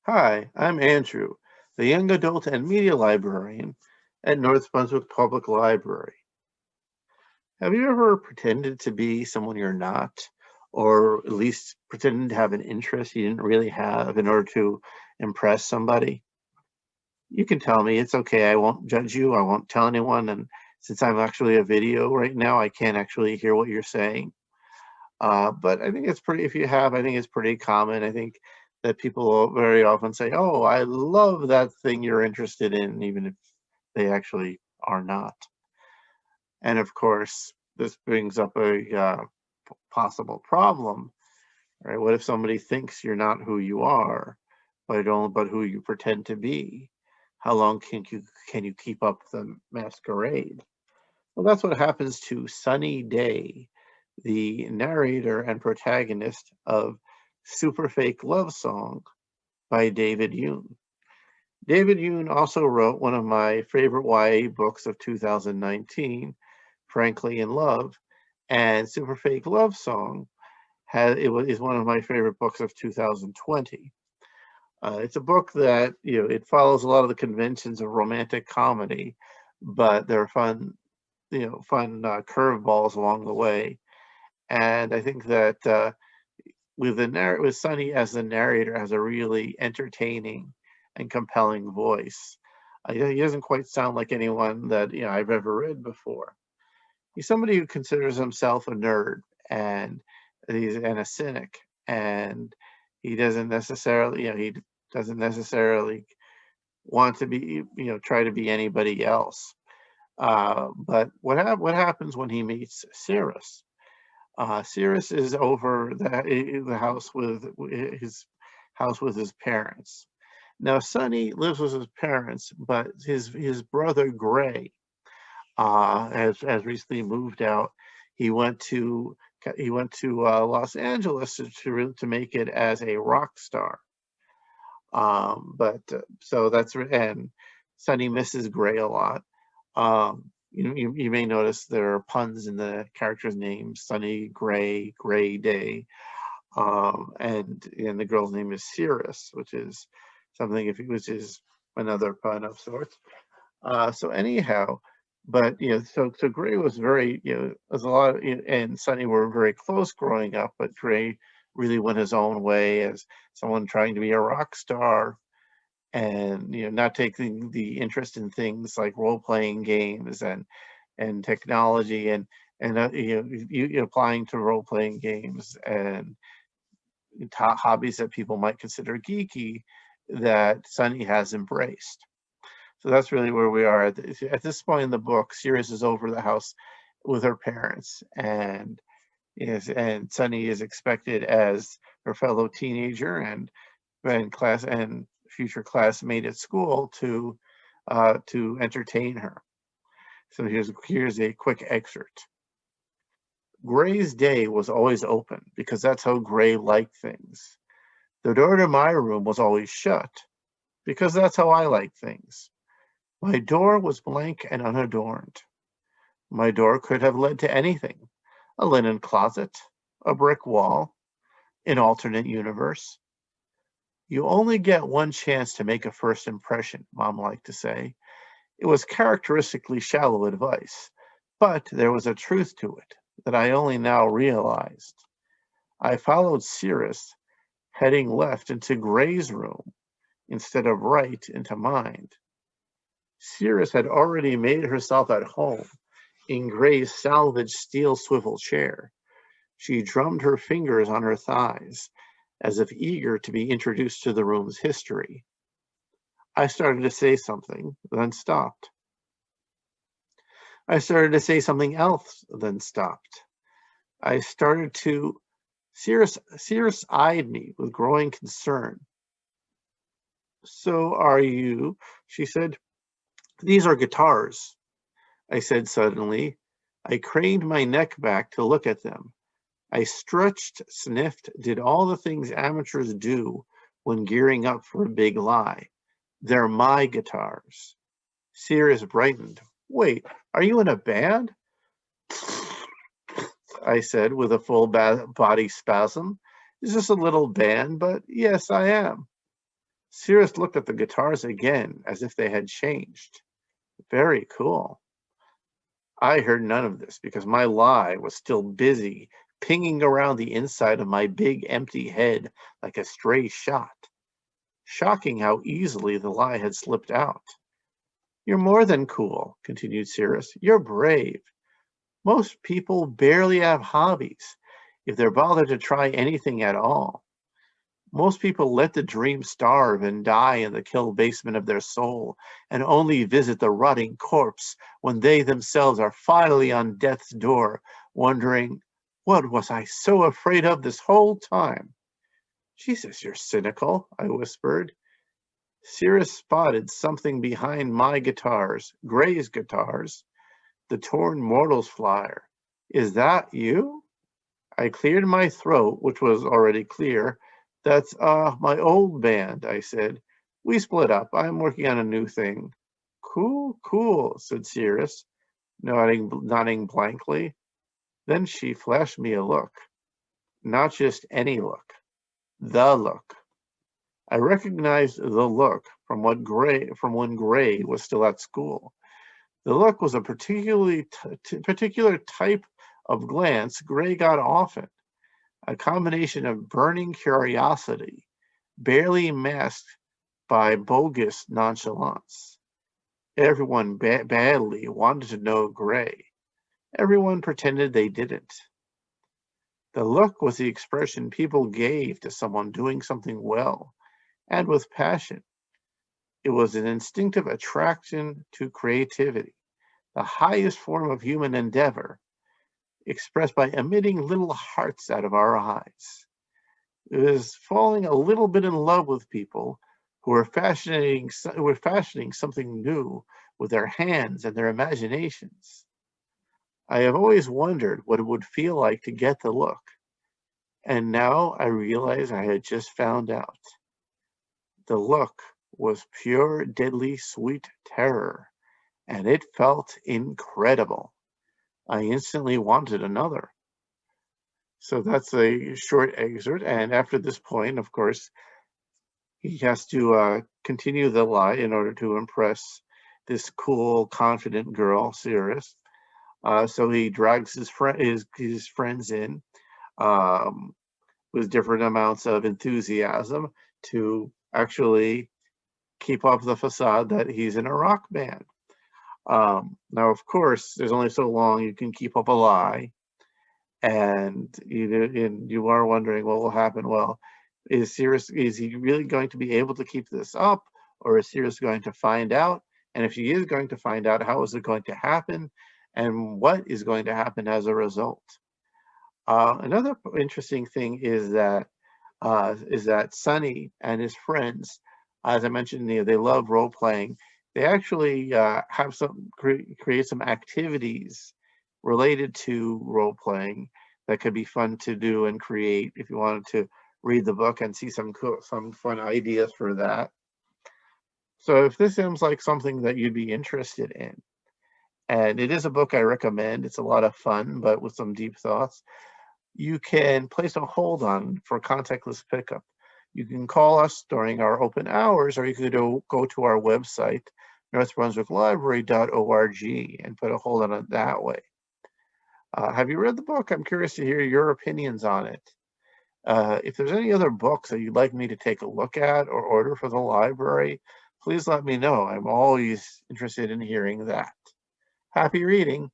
Hi, I'm Andrew, the young adult and media librarian at North Brunswick Public Library. Have you ever pretended to be someone you're not, or at least pretended to have an interest you didn't really have in order to impress somebody? You can tell me, it's okay. I won't judge you. I won't tell anyone. And since I'm actually a video right now, I can't actually hear what you're saying. But I think it's pretty, if you have, I think it's pretty common. I think that people very often say, "Oh, I love that thing you're interested in," even if they actually are not. And of course, this brings up a possible problem, right? What if somebody thinks you're not who you are, but who you pretend to be? How long can you keep up the masquerade? Well, that's what happens to Sunny Dae, the narrator and protagonist of Super Fake Love Song by David Yoon. David Yoon also wrote one of my favorite YA books of 2019, Frankly in Love, and Super Fake Love Song is one of my favorite books of 2020. It's a book that it follows a lot of the conventions of romantic comedy, but there are fun curveballs along the way. And I think that with Sunny as the narrator, has a really entertaining and compelling voice. He doesn't quite sound like anyone that I've ever read before. He's somebody who considers himself a nerd and a cynic, and he doesn't necessarily want to be try to be anybody else. But what happens when he meets Cirrus? Cirrus is over the house with his parents. Now Sonny lives with his parents, but his brother Gray has recently moved out. He went to Los Angeles to make it as a rock star. But so that's and Sonny misses Gray a lot. You may notice there are puns in the characters' names: Sunny, Gray, Gray Day, and the girl's name is Cirrus, which is another pun of sorts. So anyhow, but so Gray was very was a lot and Sunny were very close growing up, but Gray really went his own way as someone trying to be a rock star and not taking the interest in things like role-playing games and technology and applying to role-playing games and hobbies that people might consider geeky that Sunny has embraced. So that's really where we are at this point in the book. Sirius is over the house with her parents, and Sunny is expected as her fellow teenager and future classmate at school to entertain her. So here's a quick excerpt. Gray's day was always open because that's how Gray liked things. The door to my room was always shut because that's how I like things. My door was blank and unadorned. My door could have led to anything: a linen closet, a brick wall, an alternate universe. You only get one chance to make a first impression, Mom liked to say. It was characteristically shallow advice, but there was a truth to it that I only now realized. I followed Cirrus, heading left into Gray's room instead of right into mine. Cirrus had already made herself at home in Gray's salvaged steel swivel chair. She drummed her fingers on her thighs, as if eager to be introduced to the room's history. I started to say something, then stopped. I started to say something else, then stopped. I started to. Cirrus eyed me with growing concern. So are you? She said. These are guitars, I said suddenly. I craned my neck back to look at them. I stretched, sniffed, did all the things amateurs do when gearing up for a big lie. They're my guitars. Cirrus brightened. Wait, are you in a band? I said with a full body spasm. It's just a little band, but yes, I am. Cirrus looked at the guitars again as if they had changed. Very cool. I heard none of this because my lie was still busy pinging around the inside of my big empty head like a stray shot. Shocking how easily the lie had slipped out. You're more than cool, continued Cirrus. You're brave. Most people barely have hobbies if they're bothered to try anything at all. Most people let the dream starve and die in the kill basement of their soul and only visit the rotting corpse when they themselves are finally on death's door, wondering, what was I so afraid of this whole time? Jesus, you're cynical, I whispered. Cirrus spotted something behind my guitars, Gray's guitars, the torn mortal's flyer. Is that you? I cleared my throat, which was already clear. That's my old band, I said. We split up. I'm working on a new thing. Cool, cool, said Cirrus, nodding blankly. Then she flashed me a look. Not just any look. The look. I recognized the look from when Gray was still at school. The look was a particular type of glance Gray got often, a combination of burning curiosity, barely masked by bogus nonchalance. Everyone badly wanted to know Gray. Everyone pretended they didn't. The look was the expression people gave to someone doing something well and with passion. It was an instinctive attraction to creativity, the highest form of human endeavor, expressed by emitting little hearts out of our eyes. It was falling a little bit in love with people who were fashioning something new with their hands and their imaginations. I have always wondered what it would feel like to get the look, and now I realize I had just found out. The look was pure, deadly, sweet terror, and it felt incredible. I instantly wanted another. So that's a short excerpt, and after this point, of course, he has to continue the lie in order to impress this cool, confident girl, Cirrus. So he drags his friends in with different amounts of enthusiasm to actually keep up the facade that he's in a rock band. Now, of course, there's only so long you can keep up a lie, and you are wondering what will happen. Well, is he really going to be able to keep this up, or is Cirrus going to find out? And if she is going to find out, how is it going to happen, and what is going to happen as a result? Another interesting thing is that Sunny and his friends, as I mentioned, they love role playing. They actually have create some activities related to role playing that could be fun to do and create if you wanted to read the book and see some fun ideas for that. So if this seems like something that you'd be interested in, and it is a book I recommend, it's a lot of fun, but with some deep thoughts, you can place a hold on for contactless pickup. You can call us during our open hours, or you could go to our website, northbrunswicklibrary.org, and put a hold on it that way. Have you read the book? I'm curious to hear your opinions on it. If there's any other books that you'd like me to take a look at or order for the library, please let me know. I'm always interested in hearing that. Happy reading.